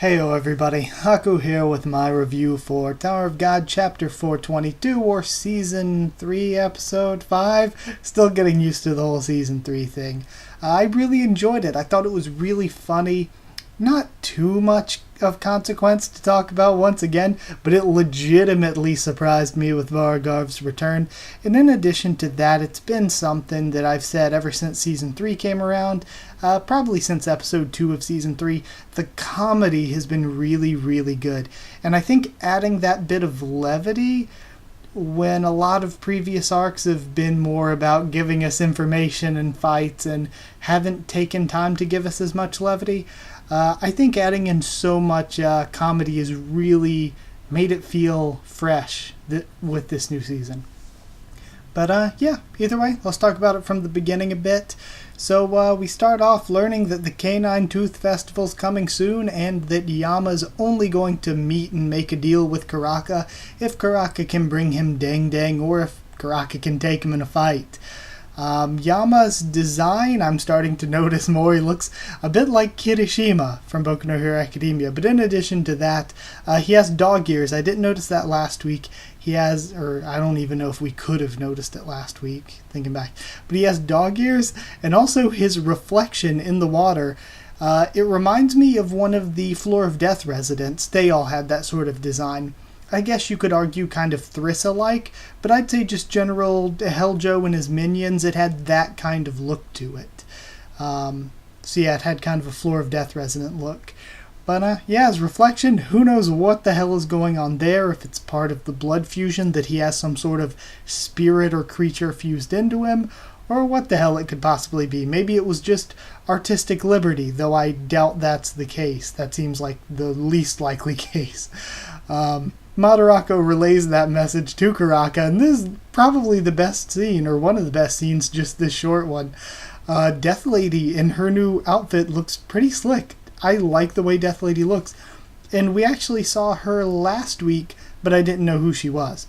Heyo everybody, Haku here with my review for Tower of God Chapter 422 or Season 3 Episode 5. Still getting used to the whole Season 3 thing. I really enjoyed it. I thought it was really funny. Not too much of consequence to talk about once again, but it legitimately surprised me with Vargarv's return. And in addition to that, it's been something that I've said ever since Season 3 came around, probably since Episode 2 of Season 3. The comedy has been really, really good. And I think adding that bit of levity when a lot of previous arcs have been more about giving us information and fights and haven't taken time to give us as much levity, I think adding in so much comedy has really made it feel fresh with this new season. But yeah, either way, let's talk about it from the beginning a bit. So we start off learning that the Canine Tooth Festival's coming soon and that Yama's only going to meet and make a deal with Karaka if Karaka can bring him Dang Dang or if Karaka can take him in a fight. Yama's design, I'm starting to notice more. He looks a bit like Kirishima from Boku no Hero Academia, but in addition to that, he has dog ears. I didn't notice that last week. He has, or I don't even know if we could have noticed it last week, thinking back, but he has dog ears, and also his reflection in the water. It reminds me of one of the Floor of Death residents. They all had that sort of design. I guess you could argue kind of Thrissa-like, but I'd say just general Helljoe and his minions, it had that kind of look to it. So yeah, it had kind of a Floor of Death resident look. But yeah, his reflection, who knows what the hell is going on there, if it's part of the blood fusion that he has some sort of spirit or creature fused into him, or what the hell it could possibly be. Maybe it was just artistic liberty, though I doubt that's the case. That seems like the least likely case. Madarako relays that message to Karaka, and this is probably the best scene, or one of the best scenes, just this short one. Death Lady in her new outfit looks pretty slick. I like the way Death Lady looks. And we actually saw her last week, but I didn't know who she was.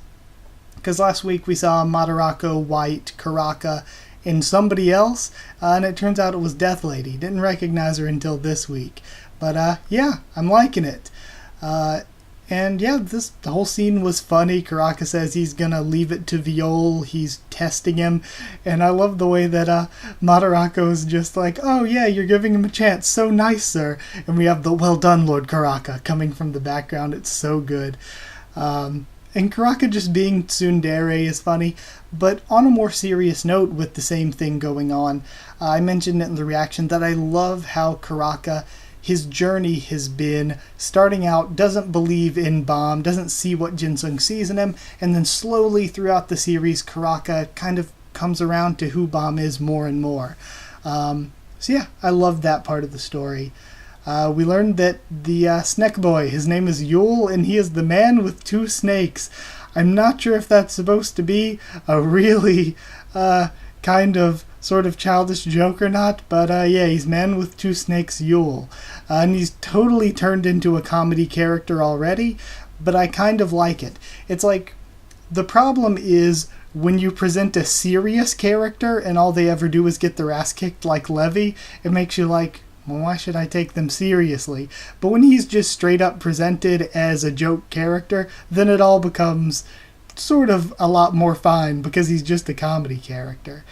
Because last week we saw Madarako, White, Karaka, and somebody else, and it turns out it was Death Lady. Didn't recognize her until this week. But yeah, I'm liking it. And yeah, the whole scene was funny. Karaka says he's gonna leave it to Viol. He's testing him. And I love the way that Madarako is just like, oh yeah, you're giving him a chance. So nice, sir. And we have the well done, Lord Karaka, coming from the background. It's so good. And Karaka just being tsundere is funny. But on a more serious note with the same thing going on, I mentioned it in the reaction that I love how Karaka, his journey has been starting out, doesn't believe in Bomb, doesn't see what Jinsung sees in him, and then slowly throughout the series, Karaka kind of comes around to who Bomb is more and more. So yeah, I love that part of the story. We learned that the Snake Boy, his name is Yule, and he is the man with two snakes. I'm not sure if that's supposed to be a really kind of sort of childish joke or not, but yeah, he's Man with Two Snakes Yule. And he's totally turned into a comedy character already, but I kind of like it. It's like, the problem is when you present a serious character and all they ever do is get their ass kicked like Levi, it makes you like, well, why should I take them seriously? But when he's just straight up presented as a joke character, then it all becomes sort of a lot more fine because he's just a comedy character.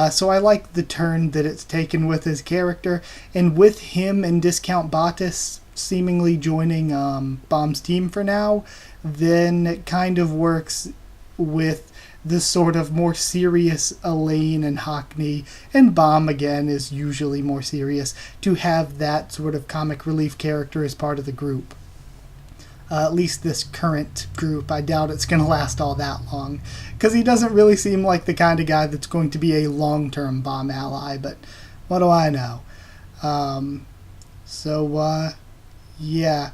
So I like the turn that it's taken with his character, and with him and Discount Batis seemingly joining Bomb's team for now, then it kind of works with this sort of more serious Elaine and Hackney, and Bomb again is usually more serious, to have that sort of comic relief character as part of the group. At least this current group. I doubt it's going to last all that long, because he doesn't really seem like the kind of guy that's going to be a long-term Bomb ally, but what do I know? Yeah,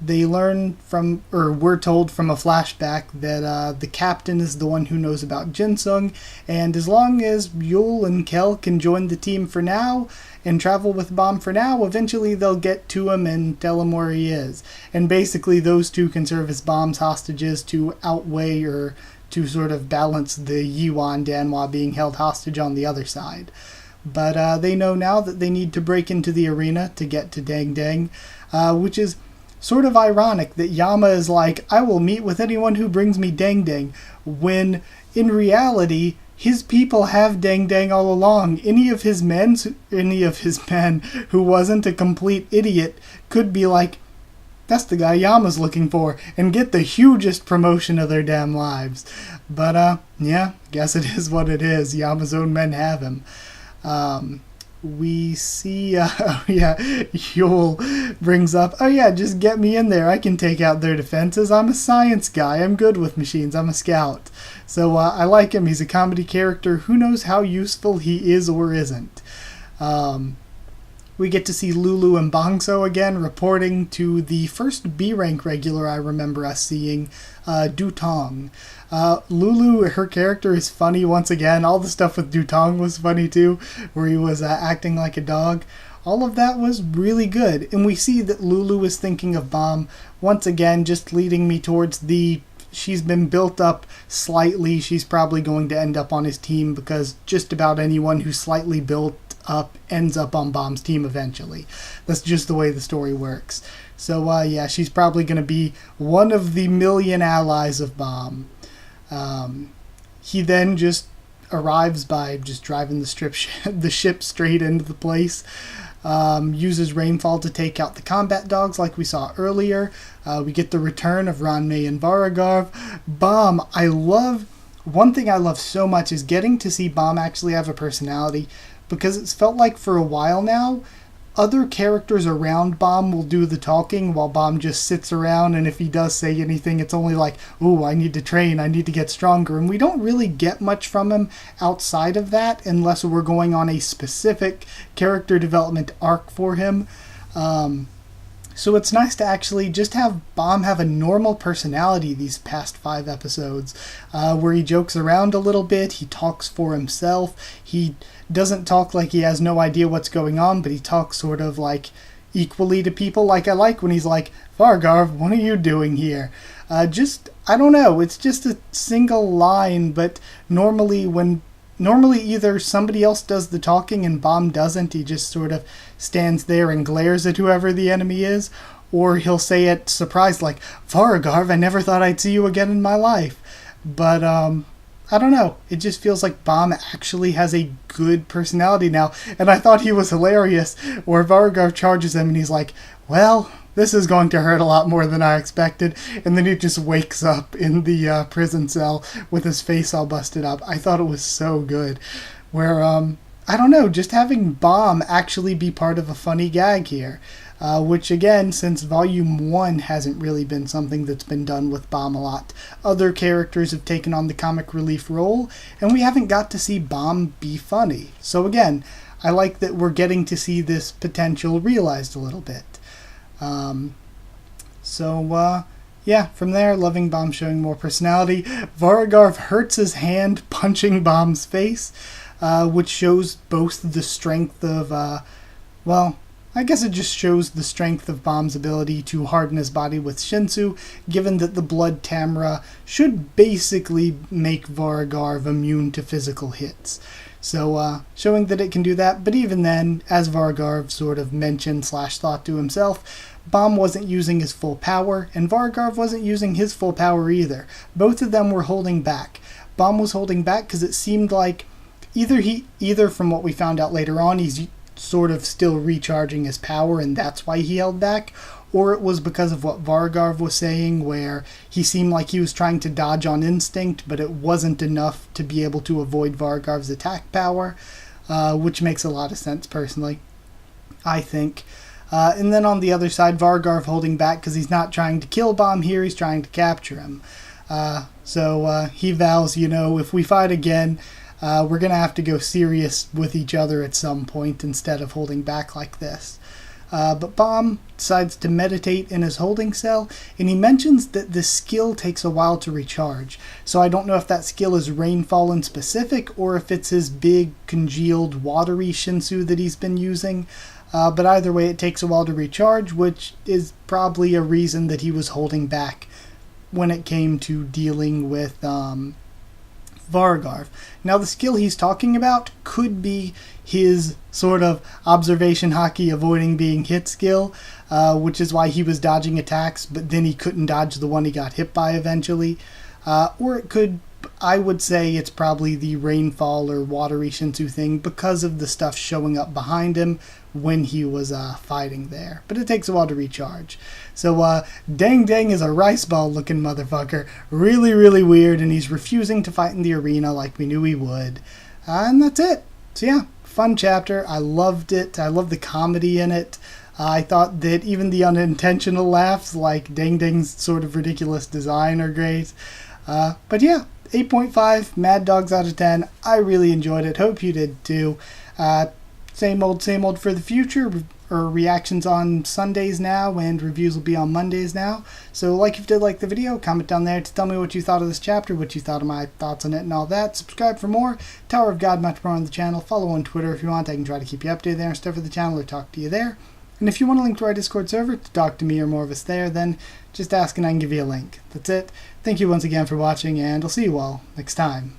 they learn from, or we're told from a flashback that the captain is the one who knows about Jinsung, and as long as Yule and Kel can join the team for now, and travel with Bomb for now, eventually they'll get to him and tell him where he is. And basically those two can serve as Bomb's hostages to outweigh or to sort of balance the Yiwan Danhua being held hostage on the other side. But they know now that they need to break into the arena to get to Dang Dang, which is sort of ironic that Yama is like, I will meet with anyone who brings me Dang Dang, when in reality, his people have Dang Dang all along. Any of his men who wasn't a complete idiot could be like, that's the guy Yama's looking for, and get the hugest promotion of their damn lives. But, yeah, guess it is what it is. Yama's own men have him. We see, Yule brings up, oh yeah, just get me in there. I can take out their defenses. I'm a science guy. I'm good with machines. I'm a scout. So I like him. He's a comedy character. Who knows how useful he is or isn't. We get to see Lulu and Bangso again, reporting to the first B-rank regular I remember us seeing, Dutong. Lulu, her character is funny once again. All the stuff with Dutong was funny too, where he was acting like a dog. All of that was really good. And we see that Lulu is thinking of Bomb, once again, just leading me towards she's been built up slightly. She's probably going to end up on his team, because just about anyone who's slightly built up ends up on Bomb's team eventually. That's just the way the story works. So yeah, she's probably going to be one of the million allies of Bomb. He then just arrives by just driving the ship straight into the place. Uses Rainfall to take out the combat dogs like we saw earlier. We get the return of Ranmei and Varagarv. Bomb, one thing I love so much is getting to see Bomb actually have a personality, because it's felt like for a while now, other characters around Bomb will do the talking while Bomb just sits around, and if he does say anything, it's only like, ooh, I need to train, I need to get stronger, and we don't really get much from him outside of that unless we're going on a specific character development arc for him. So it's nice to actually just have Bomb have a normal personality these past 5 episodes, where he jokes around a little bit, he talks for himself, he doesn't talk like he has no idea what's going on, but he talks sort of like equally to people. Like, I like when he's like, Vargarv, what are you doing here? I don't know, it's just a single line, but normally either somebody else does the talking and Bomb doesn't, he just sort of stands there and glares at whoever the enemy is, or he'll say it surprised like, Varagarv, I never thought I'd see you again in my life. But, I don't know, it just feels like Bomb actually has a good personality now, and I thought he was hilarious, where Varagarv charges him and he's like, well, this is going to hurt a lot more than I expected, and then he just wakes up in the prison cell with his face all busted up. I thought it was so good, where, I don't know, just having Bomb actually be part of a funny gag here, which again, since Volume 1 hasn't really been something that's been done with Bomb a lot. Other characters have taken on the comic relief role, and we haven't got to see Bomb be funny. So again, I like that we're getting to see this potential realized a little bit. Yeah, from there, loving Bomb showing more personality. Varagarv hurts his hand punching Bomb's face, which shows both the strength of, I guess it just shows the strength of Bomb's ability to harden his body with Shinsu, given that the Blood Tamra should basically make Varagarv immune to physical hits. So, showing that it can do that, but even then, as Varagarv sort of mentioned / thought to himself, Bomb wasn't using his full power, and Varagarv wasn't using his full power either. Both of them were holding back. Bomb was holding back because it seemed like either from what we found out later on, he's sort of still recharging his power and that's why he held back, or it was because of what Varagarv was saying, where he seemed like he was trying to dodge on instinct, but it wasn't enough to be able to avoid Varagarv's attack power, which makes a lot of sense personally, I think. And then on the other side, Varagarv holding back because he's not trying to kill Bomb here, he's trying to capture him. So he vows, if we fight again, we're going to have to go serious with each other at some point instead of holding back like this. But Bomb decides to meditate in his holding cell, and he mentions that the skill takes a while to recharge. So I don't know if that skill is Rainfall in specific, or if it's his big, congealed, watery Shinsu that he's been using. But either way, it takes a while to recharge, which is probably a reason that he was holding back when it came to dealing with Vargarv. Now the skill he's talking about could be his sort of observation haki avoiding being hit skill, which is why he was dodging attacks, but then he couldn't dodge the one he got hit by eventually. Or it could, I would say it's probably the rainfall or watery Shinsu thing because of the stuff showing up behind him when he was fighting there. But it takes a while to recharge. So Dang Dang is a rice ball looking motherfucker. Really, really weird, and he's refusing to fight in the arena like we knew he would. And that's it. So yeah, fun chapter. I loved it. I love the comedy in it. I thought that even the unintentional laughs, like Dang Dang's sort of ridiculous design, are great. But yeah, 8.5 Mad Dogs out of 10. I really enjoyed it. Hope you did too. Same old for the future. Or reactions on Sundays now, and reviews will be on Mondays now. So if you did like the video, comment down there to tell me what you thought of this chapter, what you thought of my thoughts on it and all that. Subscribe for more. Tower of God much more on the channel. Follow on Twitter if you want. I can try to keep you updated there and stuff for the channel or talk to you there. And if you want a link to our Discord server to talk to me or more of us there, then just ask and I can give you a link. That's it. Thank you once again for watching, and I'll see you all next time.